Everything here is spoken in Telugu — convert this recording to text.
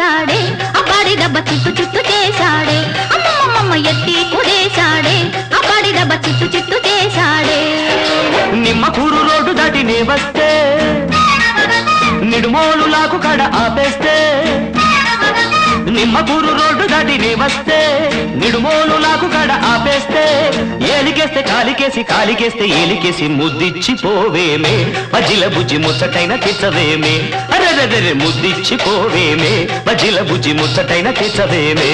చేశాడే అబ్బాడి దెబ్బ చిత్తు చిత్తు చేశాడే అమ్మమ్మమ్మ ఎత్తి కుదేశాడే అబ్బాడి దెబ్బ చిత్తు చిత్తు చేశాడే నిమ్మకూరు రోడ్డు దాటి నే వస్తే నిడుమోలు లాకు కడ ఆపేస్తే నిమ్మకూరు రోడ్డు దాటి నే వస్తే నిడుమోలు లాకు కడ ఆపేస్తే ఏలికేస్తే కాలికేసి కాలికేస్తే ఏలికేసి ముద్దిచ్చిపోవేమే బజ్జిల బుజ్జి ముచ్చటైన తెచ్చవేమే అరెరెరె ముద్దిచ్చిపోవేమే బజ్జిల బుజ్జి ముచ్చటైన తెచ్చవేమే